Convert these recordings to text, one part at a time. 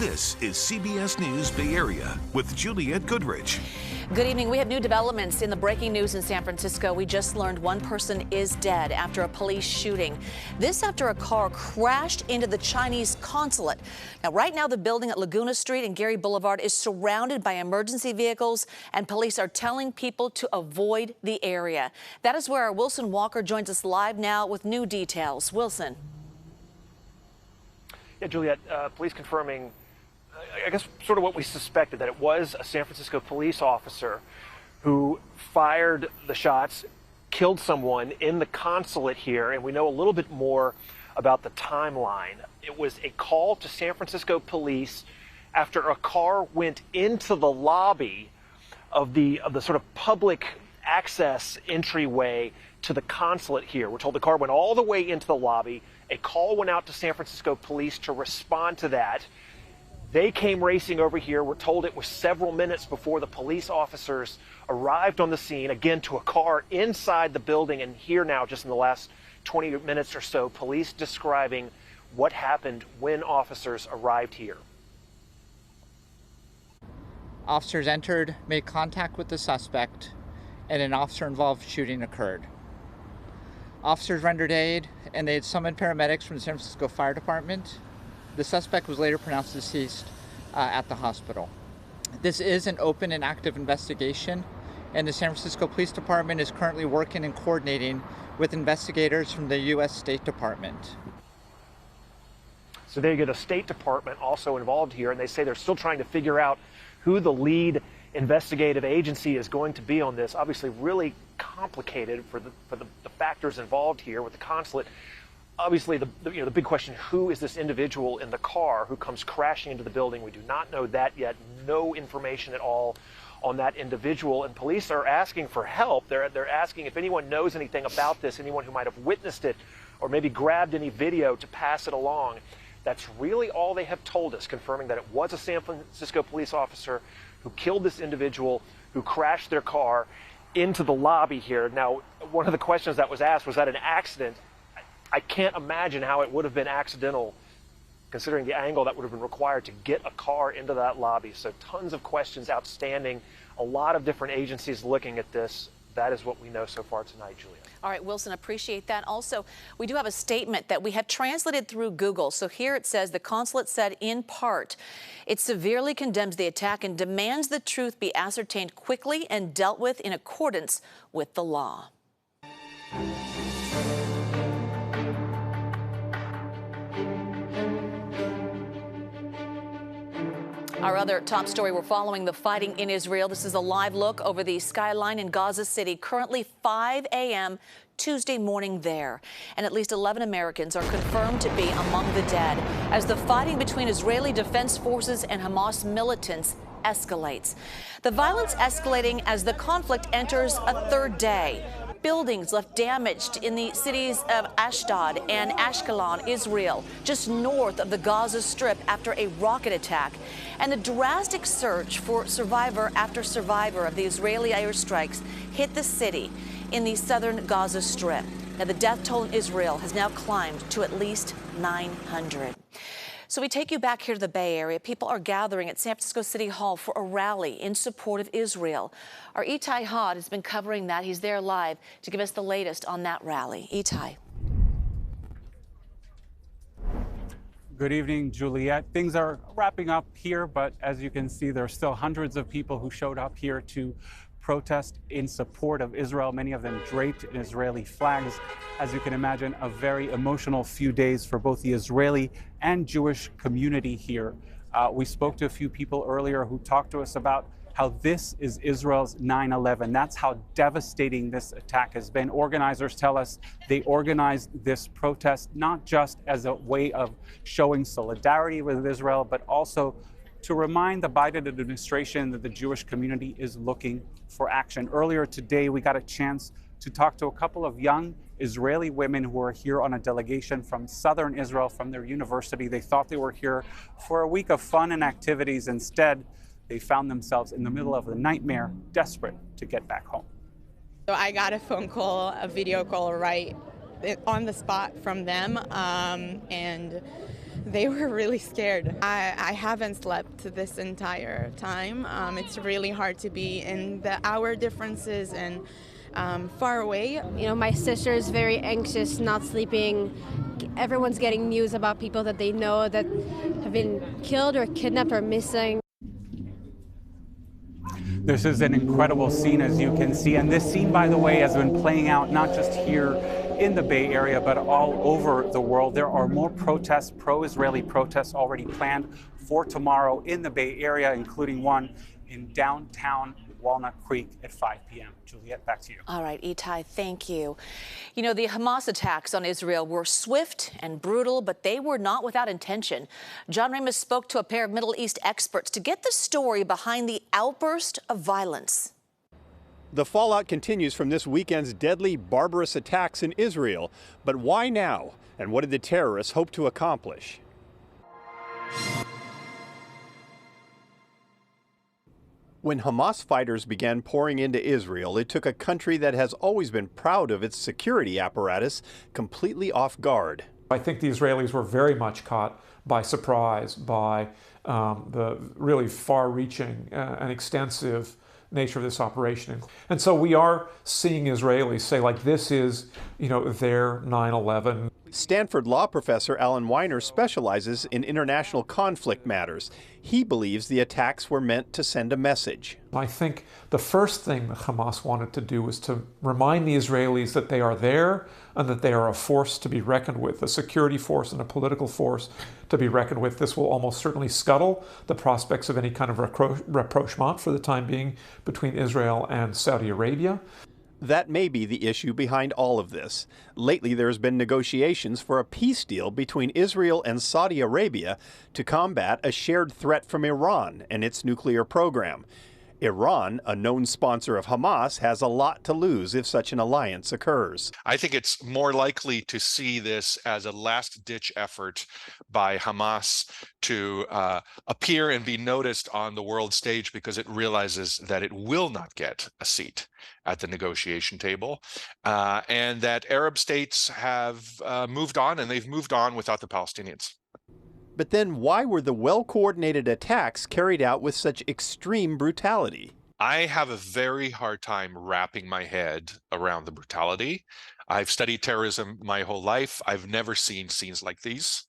This is CBS News Bay Area with Juliette Goodrich. Good evening. We have new developments in the breaking news in San Francisco. We just learned one person is dead after a police shooting. This after a car crashed into the Chinese consulate. Now, right now, the building at Laguna Street and Gary Boulevard is surrounded by emergency vehicles, and police are telling people to avoid the area. That is where our Wilson Walker joins us live now with new details. Wilson. Yeah, Juliette, police confirming I guess sort of what we suspected, that it was a San Francisco police officer who fired the shots, killed someone in the consulate here, and we know a little bit more about the timeline. It was a call to San Francisco police after a car went into the lobby of the sort of public access entryway to the consulate here. We're told the car went all the way into the lobby. A call went out to San Francisco police to respond to that. They came racing over here. We're told it was several minutes before the police officers arrived on the scene, again, to a car inside the building. And here now, just in the last 20 minutes or so, police describing what happened when officers arrived here. Officers entered, made contact with the suspect, and an officer-involved shooting occurred. Officers rendered aid, and they had summoned paramedics from the San Francisco Fire Department. The suspect was later pronounced deceased at the hospital. This is an open and active investigation, and the San Francisco Police Department is currently working and coordinating with investigators from the U.S. State Department. So they get a State Department also involved here, and they say they're still trying to figure out who the lead investigative agency is going to be on this. Obviously really complicated for the factors involved here with the consulate. Obviously, the big question, who is this individual in the car who comes crashing into the building? We do not know that yet. No information at all on that individual. And police are asking for help. They're asking if anyone knows anything about this, anyone who might have witnessed it or maybe grabbed any video to pass it along. That's really all they have told us, confirming that it was a San Francisco police officer who killed this individual, who crashed their car into the lobby here. Now, one of the questions that was asked, was that an accident? I can't imagine how it would have been accidental, considering the angle that would have been required to get a car into that lobby. So tons of questions outstanding, a lot of different agencies looking at this. That is what we know so far tonight, Julia. All right, Wilson, appreciate that. Also, we do have a statement that we have translated through Google. So here it says, the consulate said in part, it severely condemns the attack and demands the truth be ascertained quickly and dealt with in accordance with the law. Our other top story, we're following the fighting in Israel. This is a live look over the skyline in Gaza City, currently 5 a.m. Tuesday morning there. And at least 11 Americans are confirmed to be among the dead as the fighting between Israeli Defense Forces and Hamas militants escalates. The violence escalating as the conflict enters a third day. Buildings left damaged in the cities of Ashdod and Ashkelon, Israel, just north of the Gaza Strip after a rocket attack. And the drastic search for survivor after survivor of the Israeli airstrikes hit the city in the southern Gaza Strip. Now, the death toll in Israel has now climbed to at least 900. So we take you back here to the Bay Area. People are gathering at San Francisco City Hall for a rally in support of Israel. Our Itai Hod has been covering that. He's there live to give us the latest on that rally. Itai. Good evening, Juliette. Things are wrapping up here, but as you can see, there are still hundreds of people who showed up here to protest in support of Israel, many of them draped in Israeli flags. As you can imagine, a very emotional few days for both the Israeli and Jewish community here. We spoke to a few people earlier who talked to us about how this is Israel's 9/11. That's how devastating this attack has been. Organizers tell us they organized this protest not just as a way of showing solidarity with Israel, but also to remind the Biden administration that the Jewish community is looking for action. Earlier today, we got a chance to talk to a couple of young Israeli women who are here on a delegation from southern Israel, from their university. They thought they were here for a week of fun and activities. Instead, they found themselves in the middle of a nightmare, desperate to get back home. So I got a phone call, a video call right on the spot from them, and they were really scared. I haven't slept this entire time. It's really hard to be in the hour differences and far away. You know, my sister is very anxious, not sleeping. Everyone's getting news about people that they know that have been killed or kidnapped or missing. This is an incredible scene, as you can see. And this scene, by the way, has been playing out not just here in the Bay Area, but all over the world. There are more protests, pro-Israeli protests already planned for tomorrow in the Bay Area, including one in downtown Walnut Creek at 5 p.m. Juliet, back to you. All right, Itai, thank you. You know, the Hamas attacks on Israel were swift and brutal, but they were not without intention. John Ramos spoke to a pair of Middle East experts to get the story behind the outburst of violence. The fallout continues from this weekend's deadly, barbarous attacks in Israel. But why now? And what did the terrorists hope to accomplish? When Hamas fighters began pouring into Israel, it took a country that has always been proud of its security apparatus completely off guard. I think the Israelis were very much caught by surprise by the really far-reaching and extensive nature of this operation. And so we are seeing Israelis say, like, this is, you know, their 9/11. Stanford law professor Alan Weiner specializes in international conflict matters. He believes the attacks were meant to send a message. I think the first thing that Hamas wanted to do was to remind the Israelis that they are there and that they are a force to be reckoned with, a security force and a political force to be reckoned with. This will almost certainly scuttle the prospects of any kind of rapprochement for the time being between Israel and Saudi Arabia. That may be the issue behind all of this. Lately, there's been negotiations for a peace deal between Israel and Saudi Arabia to combat a shared threat from Iran and its nuclear program. Iran, a known sponsor of Hamas, has a lot to lose if such an alliance occurs. I think it's more likely to see this as a last-ditch effort by Hamas to appear and be noticed on the world stage because it realizes that it will not get a seat at the negotiation table, and that Arab states have moved on, and they've moved on without the Palestinians. But then why were the well-coordinated attacks carried out with such extreme brutality? I have a very hard time wrapping my head around the brutality. I've studied terrorism my whole life. I've never seen scenes like these.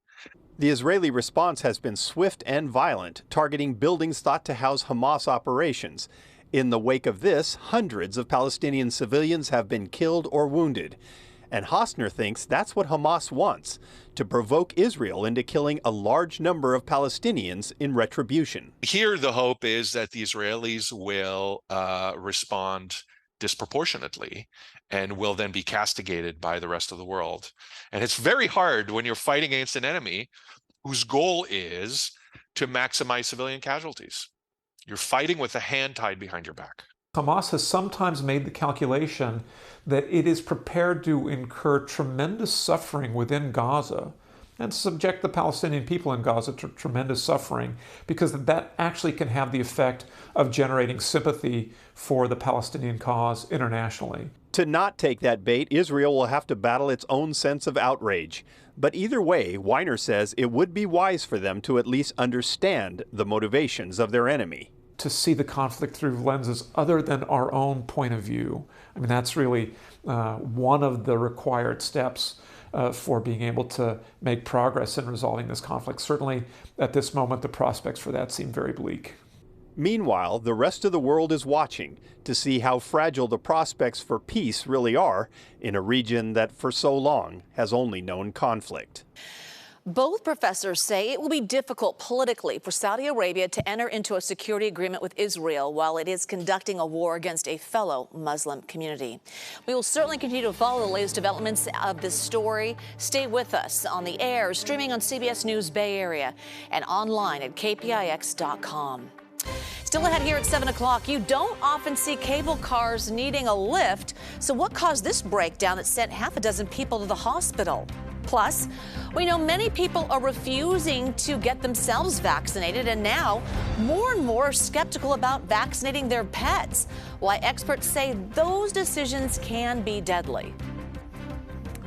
The Israeli response has been swift and violent, targeting buildings thought to house Hamas operations. In the wake of this, hundreds of Palestinian civilians have been killed or wounded. And Hosner thinks that's what Hamas wants, to provoke Israel into killing a large number of Palestinians in retribution. Here, the hope is that the Israelis will respond disproportionately and will then be castigated by the rest of the world. And it's very hard when you're fighting against an enemy whose goal is to maximize civilian casualties. You're fighting with a hand tied behind your back. Hamas has sometimes made the calculation that it is prepared to incur tremendous suffering within Gaza and subject the Palestinian people in Gaza to tremendous suffering, because that actually can have the effect of generating sympathy for the Palestinian cause internationally. To not take that bait, Israel will have to battle its own sense of outrage. But either way, Weiner says it would be wise for them to at least understand the motivations of their enemy. To see the conflict through lenses other than our own point of view. I mean, that's really one of the required steps for being able to make progress in resolving this conflict. Certainly, at this moment, the prospects for that seem very bleak. Meanwhile, the rest of the world is watching to see how fragile the prospects for peace really are in a region that for so long has only known conflict. Both professors say it will be difficult politically for Saudi Arabia to enter into a security agreement with Israel while it is conducting a war against a fellow Muslim community. We will certainly continue to follow the latest developments of this story. Stay with us on the air, streaming on CBS News Bay Area, and online at KPIX.com. Still ahead here at 7 o'clock, you don't often see cable cars needing a lift. So what caused this breakdown that sent half a dozen people to the hospital? Plus, we know many people are refusing to get themselves vaccinated, and now more and more are skeptical about vaccinating their pets. Why experts say those decisions can be deadly.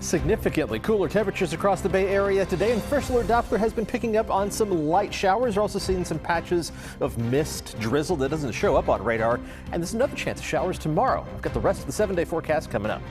Significantly cooler temperatures across the Bay Area today, and First Alert Doppler has been picking up on some light showers. We're also seeing some patches of mist, drizzle that doesn't show up on radar, and there's another chance of showers tomorrow. I've got the rest of the 7-day forecast coming up.